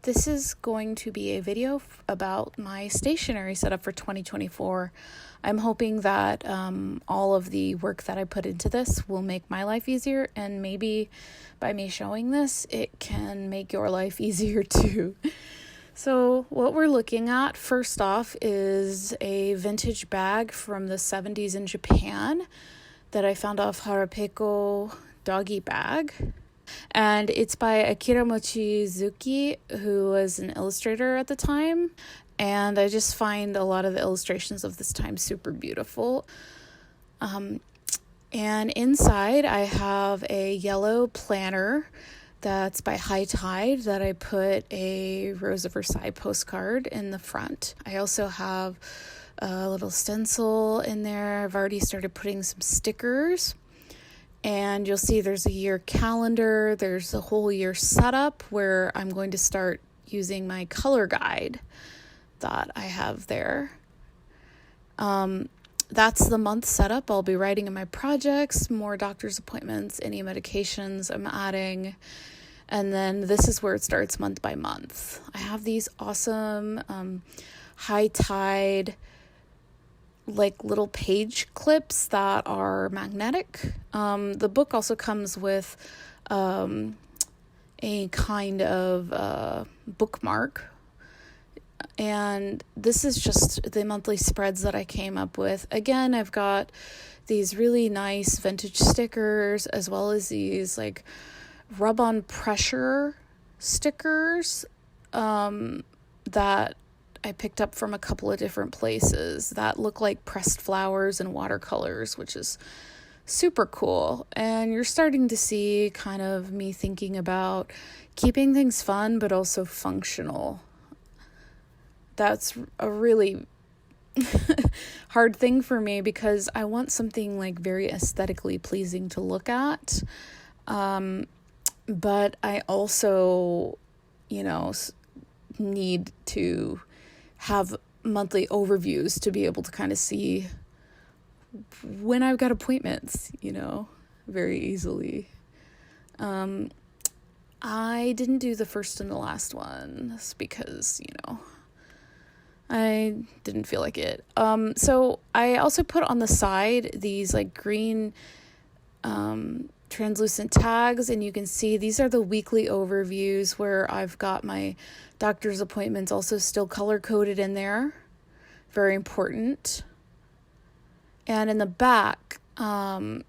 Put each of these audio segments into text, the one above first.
This is going to be a video about my stationery setup for 2024. I'm hoping that all of the work that I put into this will make my life easier, and maybe by me showing this, it can make your life easier too. So what we're looking at first off is a vintage bag from the 70s in Japan that I found off Harapeko Doggy bag. And it's by Akira Mochizuki, who was an illustrator at the time. And I just find a lot of the illustrations of this time super beautiful. And inside I have a yellow planner that's by Hightide that I put a Rose of Versailles postcard in the front. I also have a little stencil in there. I've already started putting some stickers. And you'll see there's a year calendar, there's a whole year setup where I'm going to start using my color guide that I have there. That's the month setup. I'll be writing in my projects, more doctor's appointments, any medications I'm adding. And then this is where it starts month by month. I have these awesome high-tide like little page clips that are magnetic. The book also comes with a kind of bookmark. And this is just the monthly spreads that I came up with. Again, I've got these really nice vintage stickers as well as these like rub-on pressure stickers that I picked up from a couple of different places that look like pressed flowers and watercolors, which is super cool. And you're starting to see kind of me thinking about keeping things fun, but also functional. That's a really hard thing for me because I want something like very aesthetically pleasing to look at. But I also, need to have monthly overviews to be able to kind of see when I've got appointments, very easily. I didn't do the first and the last one because, I didn't feel like it. So I also put on the side these like green translucent tags, and you can see these are the weekly overviews where I've got my doctor's appointments also still color coded in there. Very important. And in the back, I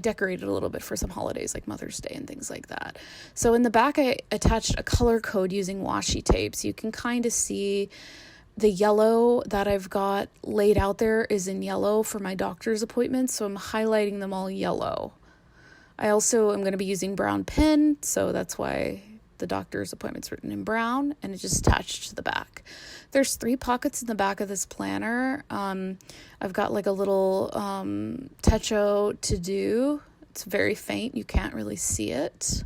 decorated a little bit for some holidays like Mother's Day and things like that. So in the back, I attached a color code using washi tape. So you can kind of see the yellow that I've got laid out there is in yellow for my doctor's appointments. So I'm highlighting them all yellow. I also am going to be using brown pen. So that's why the doctor's appointment's written in brown, and it's just attached to the back. There's 3 pockets in the back of this planner. I've got like a little techo to do. It's very faint. You can't really see it.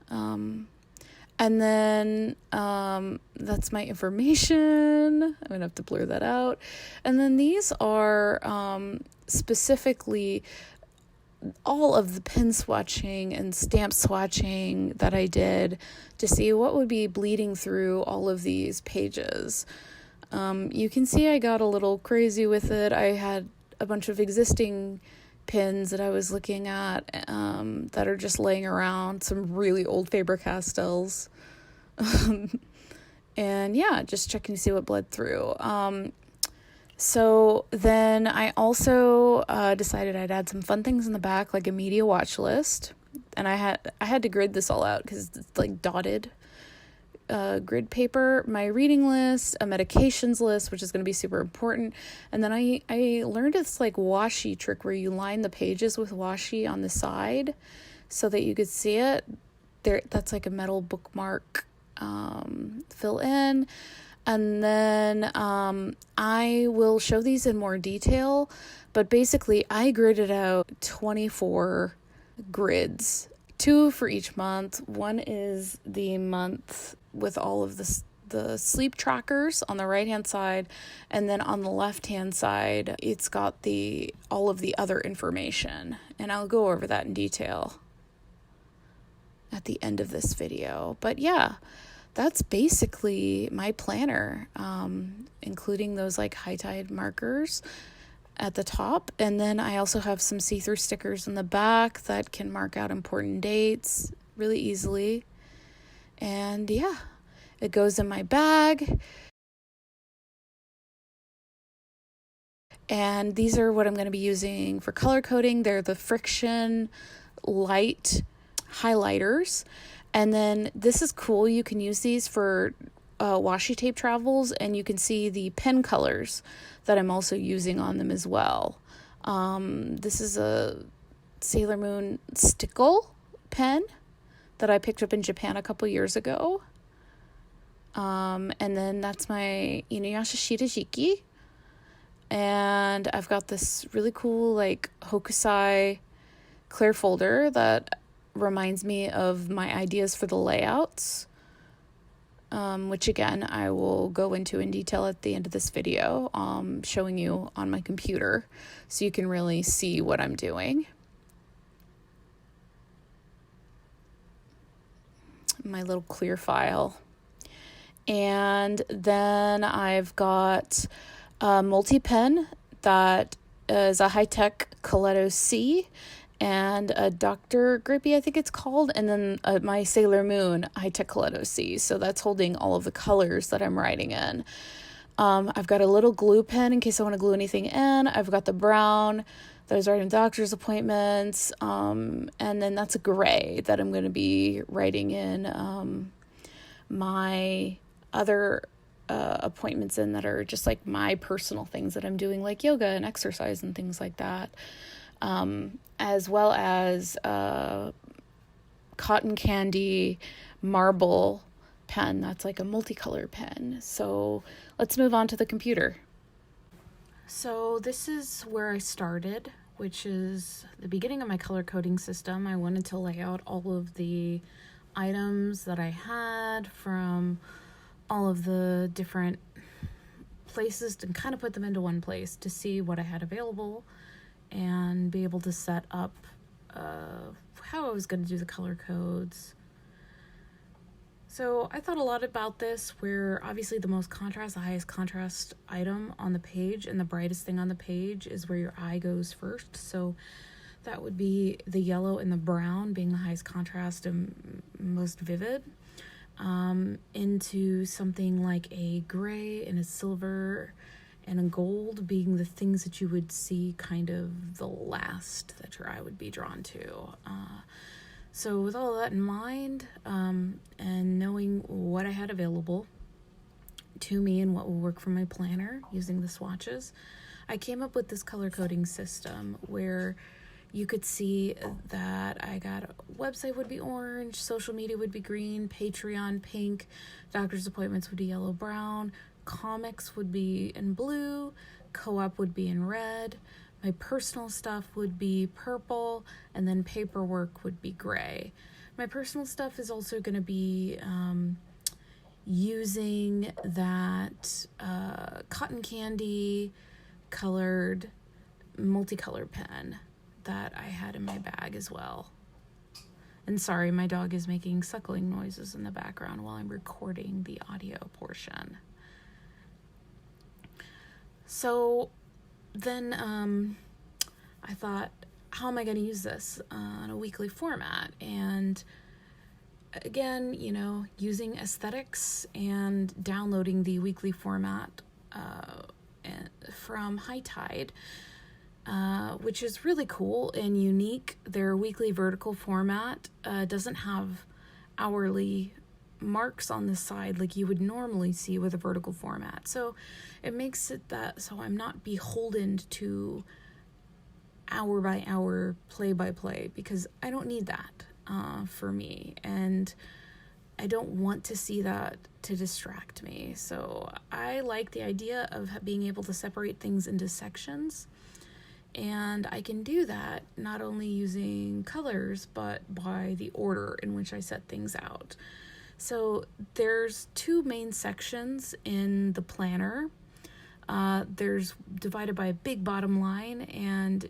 And then that's my information. I'm going to have to blur that out. And then these are specifically all of the pen swatching and stamp swatching that I did to see what would be bleeding through all of these pages. You can see I got a little crazy with it. I had a bunch of existing pins that I was looking at that are just laying around, some really old Faber-Castells. And yeah, just checking to see what bled through. So then I also decided I'd add some fun things in the back, like a media watch list. And I had to grid this all out because it's like dotted grid paper, my reading list, a medications list, which is going to be super important. And then I learned this like washi trick where you line the pages with washi on the side so that you could see it. That's like a metal bookmark fill in. And then I will show these in more detail, but basically I gridded out 24 grids, 2 for each month. One is the month with all of the sleep trackers on the right-hand side, and then on the left-hand side, it's got all of the other information, and I'll go over that in detail at the end of this video. But yeah, that's basically my planner, including those like hightide markers at the top. And then I also have some see-through stickers in the back that can mark out important dates really easily. And yeah, it goes in my bag. And these are what I'm going to be using for color coding. They're the Friction Light highlighters. And then this is cool. You can use these for washi tape travels, and you can see the pen colors that I'm also using on them as well. This is a Sailor Moon Stickle pen that I picked up in Japan a couple years ago. And then that's my Inuyasha Shirajiki. And I've got this really cool like hokusai clear folder that reminds me of my ideas for the layouts, which again I will go into in detail at the end of this video, showing you on my computer so you can really see what I'm doing. My little clear file. And then I've got a multi-pen that is a high-tech Coletto C and a Dr. Grippy, I think it's called, and then my Sailor Moon high-tech Coletto C. So that's holding all of the colors that I'm writing in. I've got a little glue pen in case I want to glue anything in. I've got the brown that I was writing doctor's appointments, and then that's a gray that I'm going to be writing in my other appointments in that are just like my personal things that I'm doing, like yoga and exercise and things like that, as well as cotton candy marble pen that's like a multicolor pen. So let's move on to the computer. So this is where I started, which is the beginning of my color coding system. I wanted to lay out all of the items that I had from all of the different places and kind of put them into one place to see what I had available and be able to set up how I was going to do the color codes. So I thought a lot about this, where obviously the highest contrast item on the page and the brightest thing on the page is where your eye goes first. So that would be the yellow and the brown being the highest contrast and most vivid. Into something like a gray and a silver and a gold being the things that you would see kind of the last that your eye would be drawn to. So with all that in mind, and knowing what I had available to me and what will work for my planner using the swatches, I came up with this color coding system where you could see that I got a website would be orange, social media would be green, Patreon pink, doctor's appointments would be yellow brown, comics would be in blue, co-op would be in red, my personal stuff would be purple, and then paperwork would be gray. My personal stuff is also going to be using that cotton candy colored multicolor pen that I had in my bag as well. And sorry, my dog is making suckling noises in the background while I'm recording the audio portion. So then I thought, how am I going to use this on a weekly format? And again, using aesthetics and downloading the weekly format from Hightide, which is really cool and unique. Their weekly vertical format doesn't have hourly marks on the side like you would normally see with a vertical format. So it makes it that so I'm not beholden to hour by hour, play by play, because I don't need that for me. And I don't want to see that to distract me. So I like the idea of being able to separate things into sections. And I can do that not only using colors, but by the order in which I set things out. So there's two main sections in the planner. There's divided by a big bottom line, and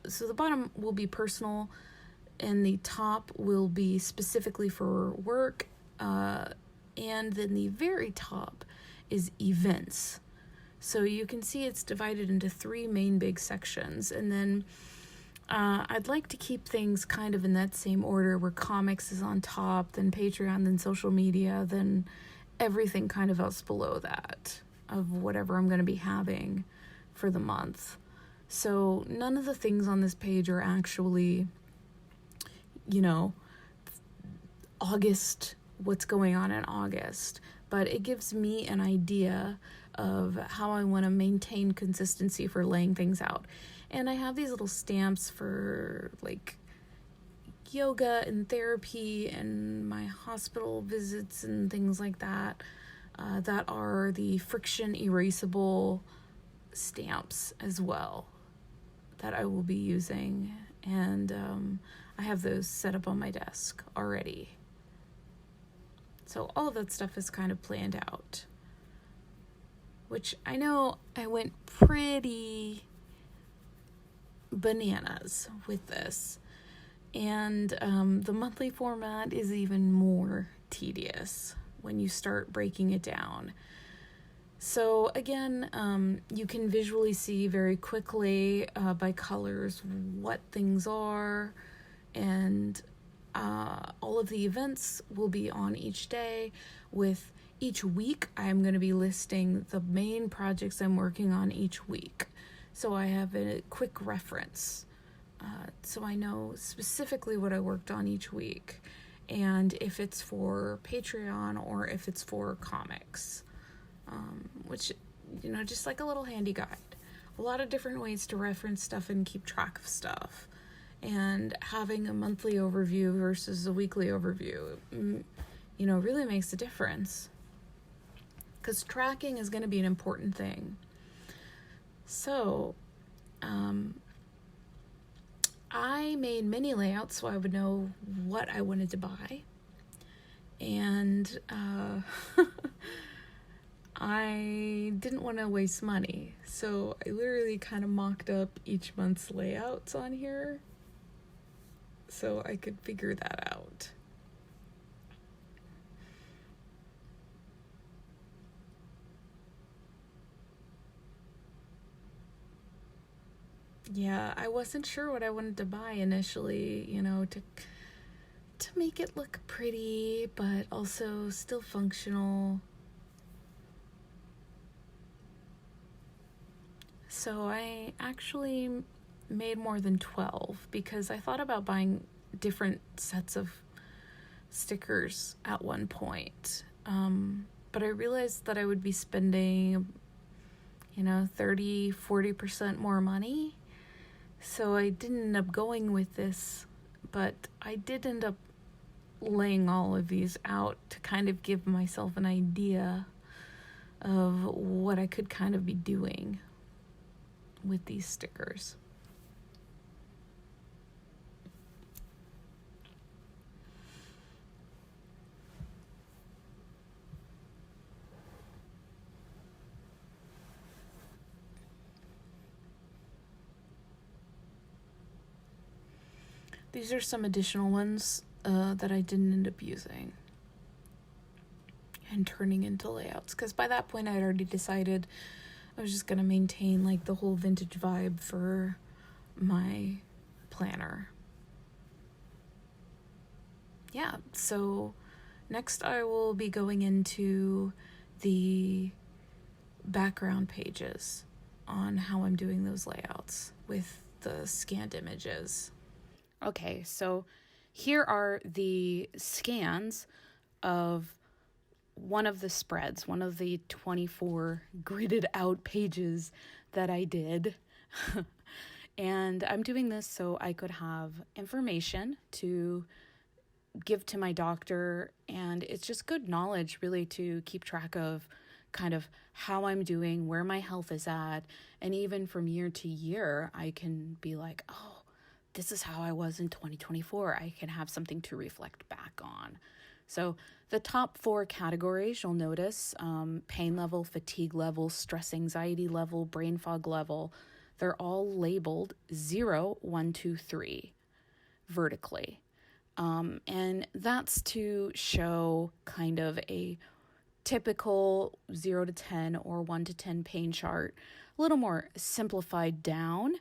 so the bottom will be personal and the top will be specifically for work, and then the very top is events. So you can see it's divided into 3 main big sections, and then I'd like to keep things kind of in that same order, where comics is on top, then Patreon, then social media, then everything kind of else below that of whatever I'm going to be having for the month. So none of the things on this page are actually, August, what's going on in August, but it gives me an idea of how I want to maintain consistency for laying things out. And I have these little stamps for like yoga and therapy and my hospital visits and things like that, that are the friction erasable stamps as well that I will be using. And I have those set up on my desk already. So all of that stuff is kind of planned out, which I know I went pretty bananas with this. And the monthly format is even more tedious when you start breaking it down. So again, you can visually see very quickly by colors what things are, and all of the events will be on each day. With each week, I'm going to be listing the main projects I'm working on each week. So I have a quick reference. So I know specifically what I worked on each week, and if it's for Patreon or if it's for comics, which, just like a little handy guide. A lot of different ways to reference stuff and keep track of stuff. And having a monthly overview versus a weekly overview, really makes a difference. Because tracking is going to be an important thing. So, I made mini layouts so I would know what I wanted to buy. And I didn't want to waste money. So I literally kind of mocked up each month's layouts on here so I could figure that out. Yeah, I wasn't sure what I wanted to buy initially, to make it look pretty, but also still functional. So I actually made more than 12 because I thought about buying different sets of stickers at one point. But I realized that I would be spending, 30-40% more money. So I didn't end up going with this, but I did end up laying all of these out to kind of give myself an idea of what I could kind of be doing with these stickers. These are some additional ones that I didn't end up using and turning into layouts, because by that point I had already decided I was just going to maintain like the whole vintage vibe for my planner. Yeah, so next I will be going into the background pages on how I'm doing those layouts with the scanned images. Okay, so here are the scans of one of the spreads, one of the 24 gridded out pages that I did. And I'm doing this so I could have information to give to my doctor, and it's just good knowledge really to keep track of kind of how I'm doing, where my health is at, and even from year to year I can be like, oh, this is how I was in 2024. I can have something to reflect back on. So the top 4 categories, you'll notice, pain level, fatigue level, stress anxiety level, brain fog level, they're all labeled 0, 1, 2, 3. vertically. And that's to show kind of a typical 0 to 10 or 1 to 10 pain chart, a little more simplified down.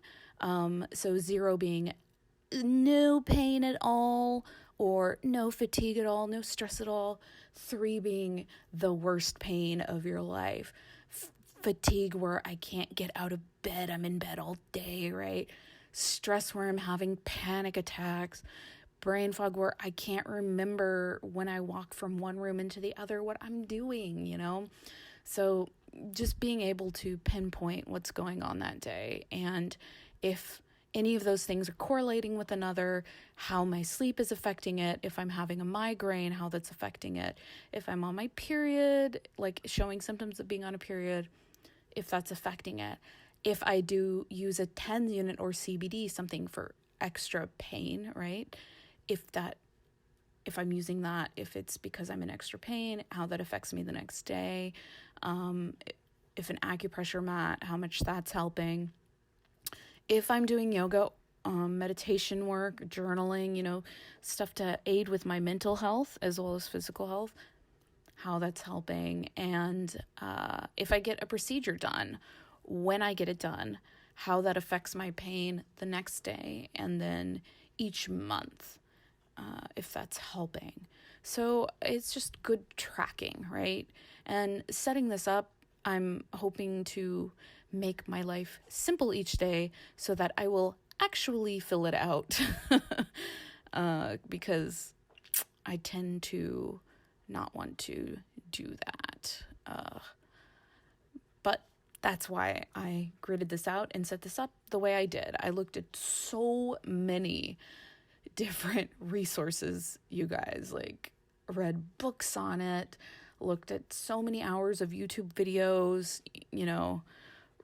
So 0 being no pain at all, or no fatigue at all, no stress at all. 3 being the worst pain of your life. Fatigue where I can't get out of bed, I'm in bed all day, right? Stress where I'm having panic attacks. Brain fog where I can't remember when I walk from one room into the other what I'm doing, So just being able to pinpoint what's going on that day. And if any of those things are correlating with another, how my sleep is affecting it, if I'm having a migraine, how that's affecting it, if I'm on my period, like showing symptoms of being on a period, if that's affecting it. If I do use a TENS unit or CBD, something for extra pain, right? If I'm using that, if it's because I'm in extra pain, how that affects me the next day. If an acupressure mat, how much that's helping. If I'm doing yoga, meditation work, journaling, stuff to aid with my mental health as well as physical health, how that's helping. And if I get a procedure done, when I get it done, how that affects my pain the next day, and then each month, if that's helping. So it's just good tracking, right? And setting this up, I'm hoping to make my life simple each day so that I will actually fill it out because I tend to not want to do that. But that's why I gridded this out and set this up the way I did. I looked at so many different resources, you guys, like read books on it, looked at so many hours of YouTube videos,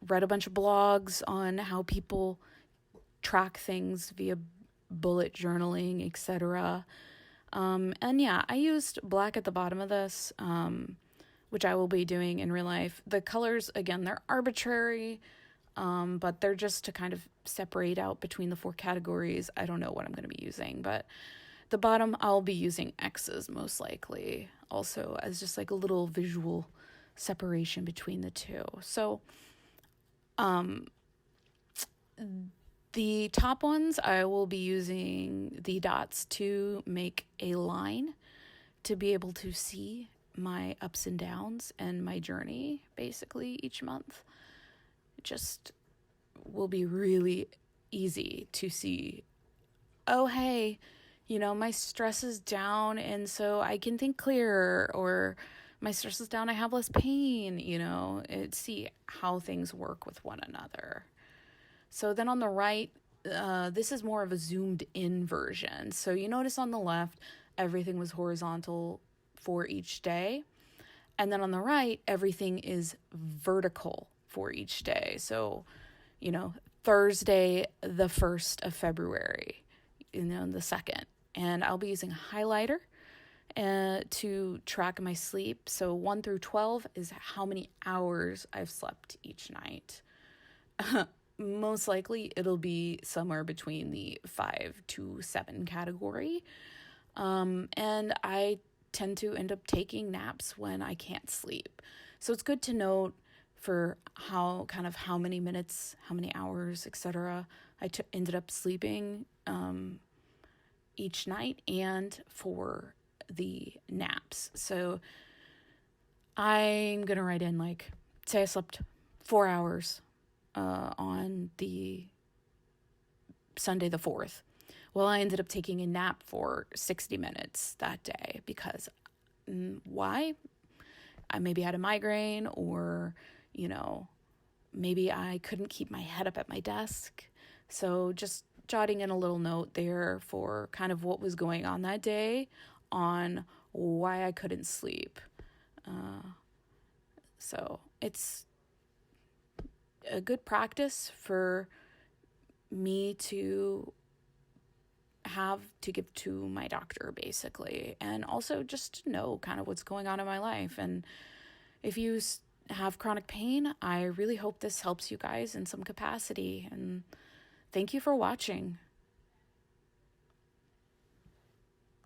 read a bunch of blogs on how people track things via bullet journaling, etc. And yeah, I used black at the bottom of this, which I will be doing in real life. The colors, again, they're arbitrary, but they're just to kind of separate out between the 4 categories. I don't know what I'm going to be using, but the bottom, I'll be using X's most likely, also as just like a little visual separation between the two. So, the top ones, I will be using the dots to make a line to be able to see my ups and downs and my journey basically each month. It just will be really easy to see, oh, hey, my stress is down and so I can think clearer, or my stress is down, I have less pain, see how things work with one another. So then on the right, this is more of a zoomed in version. So you notice on the left, everything was horizontal for each day. And then on the right, everything is vertical for each day. So, Thursday, the 1st of February, the 2nd. And I'll be using a highlighter to track my sleep. So 1 through 12 is how many hours I've slept each night. Most likely it'll be somewhere between the 5 to 7 category. And I tend to end up taking naps when I can't sleep. So it's good to note for how many minutes, how many hours, etc. I ended up sleeping each night, and for the naps. So I'm going to write in say I slept 4 hours on the Sunday the 4th. Well, I ended up taking a nap for 60 minutes that day because why? I maybe had a migraine, or, maybe I couldn't keep my head up at my desk. So just jotting in a little note there for kind of what was going on that day on why I couldn't sleep. So it's a good practice for me to have to give to my doctor, basically, and also just to know kind of what's going on in my life. And if you have chronic pain, I really hope this helps you guys in some capacity, and thank you for watching.